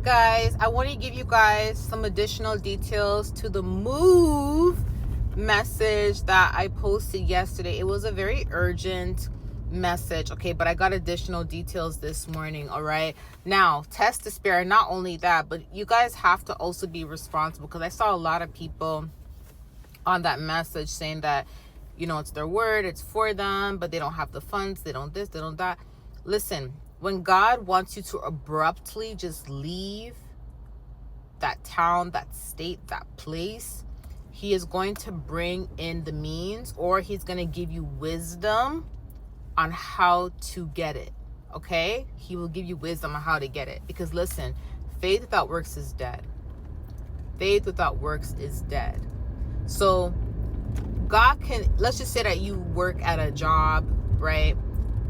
guys, I want to give you guys some additional details to the move message that I posted yesterday. It was a very urgent message, okay, but I got additional details this morning. All right, now test the spirit. Not only that, but you guys have to also be responsible, because I saw a lot of people on that message saying that, you know, it's their word, it's for them, but they don't have the funds, they don't this, they don't that. Listen, when God wants you to abruptly just leave that town, that state, that place, he is going to bring in the means, or he's going to give you wisdom on how to get it. Okay? He will give you wisdom on how to get it. Because listen, faith without works is dead. Faith without works is dead. So God can, let's just say that you work at a job, right?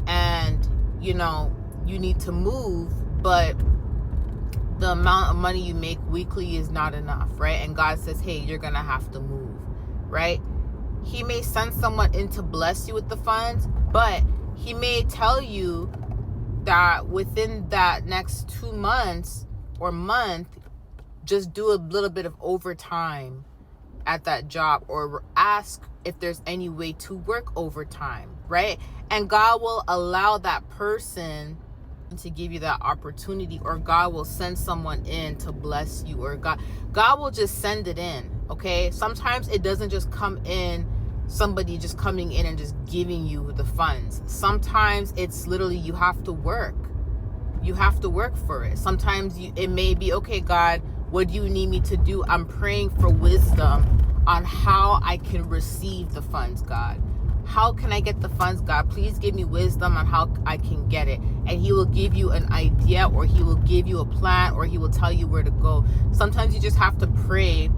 And, you know, you need to move, but the amount of money you make weekly is not enough, right? And God says, hey, you're going to have to move, right? He may send someone in to bless you with the funds, but he may tell you that within that next 2 months or month, just do a little bit of overtime at that job, or ask if there's any way to work overtime, right? And God will allow that person to give you that opportunity, or God will send someone in to bless you, or God will just send it in. Okay, sometimes it doesn't just come in, somebody just coming in and just giving you the funds. Sometimes it's literally you have to work for it. Sometimes it may be, okay, God, what do you need me to do? I'm praying for wisdom on how I can receive the funds, God. How can I get the funds, God? Please give me wisdom on how I can get it. And he will give you an idea, or he will give you a plan, or he will tell you where to go. Sometimes you just have to pray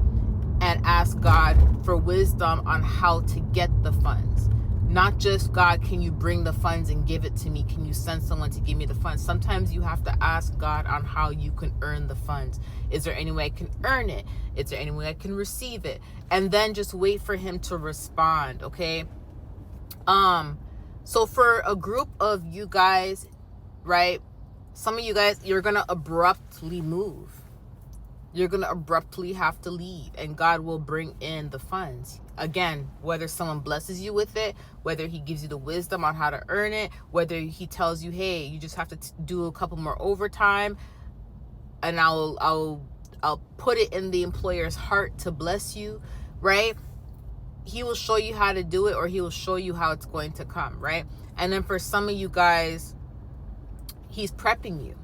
and ask God for wisdom on how to get the funds. Not just, God, can you bring the funds and give it to me? Can you send someone to give me the funds? Sometimes you have to ask God on how you can earn the funds. Is there any way I can earn it? Is there any way I can receive it? And then just wait for him to respond, okay? So for a group of you guys, right? Some of you guys, you're going to abruptly move. You're going to abruptly have to leave, and God will bring in the funds. Again, whether someone blesses you with it, whether he gives you the wisdom on how to earn it, whether he tells you, hey, you just have to do a couple more overtime, and I'll put it in the employer's heart to bless you, right? He will show you how to do it, or he will show you how it's going to come, right? And then for some of you guys, he's prepping you.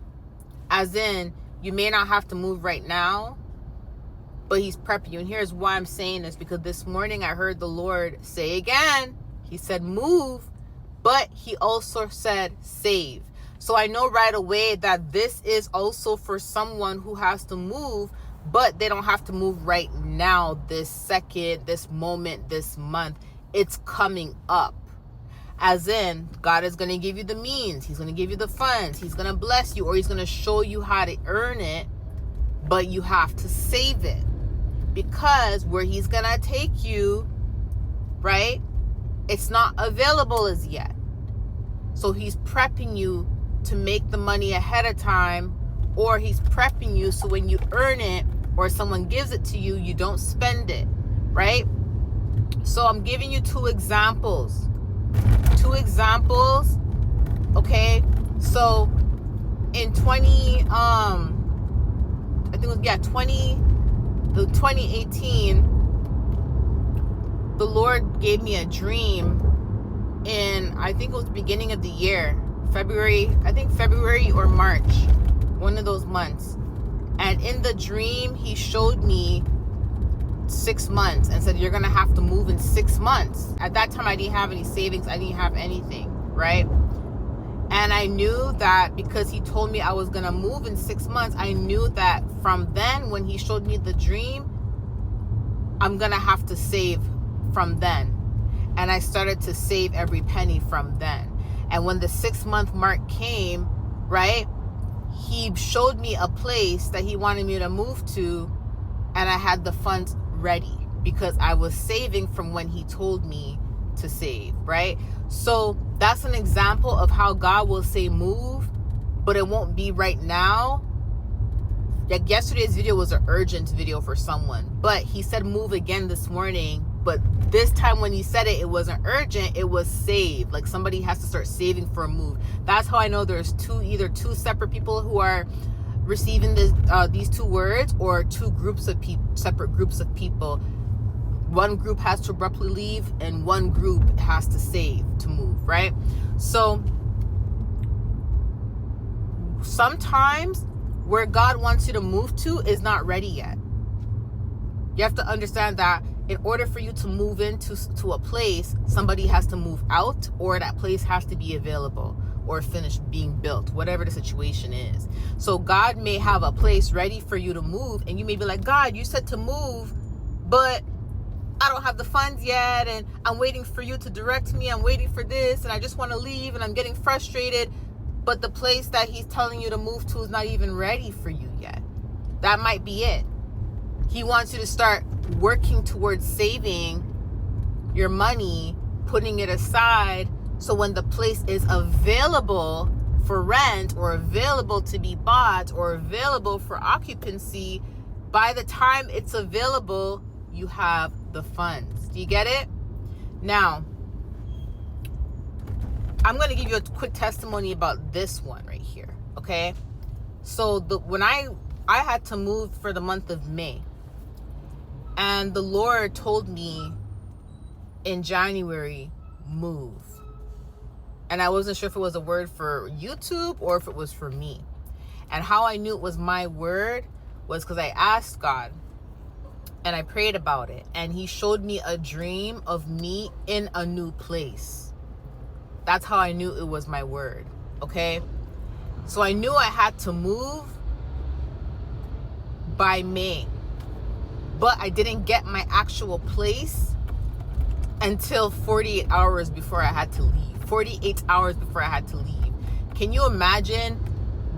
As in, you may not have to move right now, but he's prepping you. And here's why I'm saying this, because this morning I heard the Lord say again, he said move, but he also said save. So I know right away that this is also for someone who has to move, but they don't have to move right now, this second, this moment, this month. It's coming up. As in, God is going to give you the means. He's going to give you the funds. He's going to bless you, or he's going to show you how to earn it, but you have to save it. Because where he's going to take you, right, it's not available as yet. So he's prepping you to make the money ahead of time, or he's prepping you so when you earn it or someone gives it to you, you don't spend it, right? So I'm giving you two examples, okay? So in 2018, the Lord gave me a dream in, I think it was the beginning of the year, February or March, one of those months. And in the dream, he showed me 6 months and said, you're going to have to move in 6 months. At that time, I didn't have any savings. I didn't have anything, right? And I knew that because he told me I was going to move in 6 months, I knew that from then, when he showed me the dream, I'm going to have to save from then. And I started to save every penny from then. And when the 6-month mark came, right, he showed me a place that he wanted me to move to, and I had the funds ready because I was saving from when he told me to save, right? So that's an example of how God will say move, but it won't be right now. like yesterday's video was an urgent video for someone, but he said move again this morning. But this time when he said it, it wasn't urgent, it was saved. Like somebody has to start saving for a move. That's how I know there's either two separate people who are receiving this, these two words, or two groups of people, separate groups of people. One group has to abruptly leave and one group has to save to move, right? So sometimes where God wants you to move to is not ready yet. You have to understand that in order for you to move into a place, somebody has to move out, or that place has to be available or finished being built, whatever the situation is. So God may have a place ready for you to move, and you may be like, God, you said to move, but I don't have the funds yet, and I'm waiting for you to direct me. I'm waiting for this, and I just want to leave, and I'm getting frustrated. But the place that he's telling you to move to is not even ready for you yet. That might be it. He wants you to start working towards saving your money, putting it aside, so when the place is available for rent, or available to be bought, or available for occupancy, by the time it's available, you have the funds. Do you get it? Now, I'm going to give you a quick testimony about this one right here, okay? So when I had to move for the month of May, and the Lord told me in January, move. And I wasn't sure if it was a word for YouTube or if it was for me. And how I knew it was my word was because I asked God and I prayed about it. And he showed me a dream of me in a new place. That's how I knew it was my word, okay? So I knew I had to move by May. But I didn't get my actual place until 48 hours before I had to leave. 48 hours before I had to leave. Can you imagine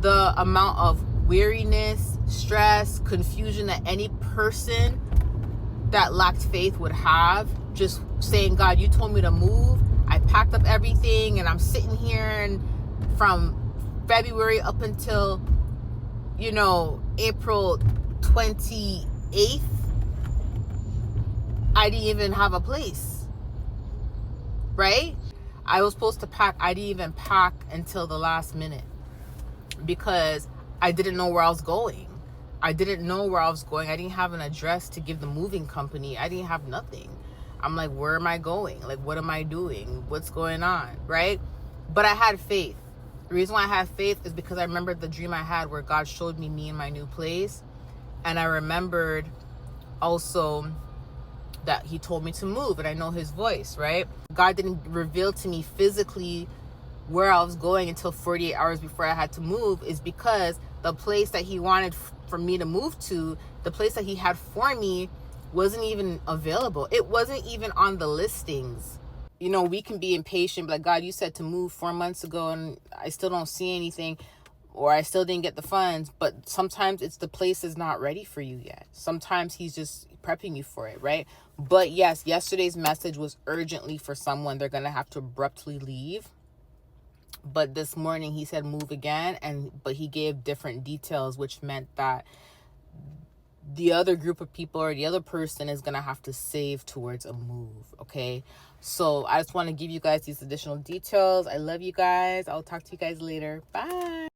the amount of weariness, stress, confusion that any person that lacked faith would have, just saying, God, you told me to move. I packed up everything and I'm sitting here, and from February up until, April 28th, I didn't even have a place, right? I was supposed to pack. I didn't even pack until the last minute because I didn't know where I was going. I didn't have an address to give the moving company. I didn't have nothing. I'm like, where am I going? Like, what am I doing? What's going on, right? But I had faith. The reason why I have faith is because I remembered the dream I had where God showed me in my new place. And I remembered also that he told me to move, and I know his voice, right? God didn't reveal to me physically where I was going until 48 hours before I had to move, is because the place that he wanted for me to move to, the place that he had for me, wasn't even available. It wasn't even on the listings. We can be impatient, like, God, you said to move 4 months ago and I still don't see anything, or I still didn't get the funds. But sometimes it's the place is not ready for you yet. Sometimes he's just prepping you for it, right? But yes, yesterday's message was urgently for someone. They're going to have to abruptly leave. But this morning he said move again, but he gave different details, which meant that the other group of people or the other person is going to have to save towards a move, okay? So I just want to give you guys these additional details. I love you guys. I'll talk to you guys later. Bye.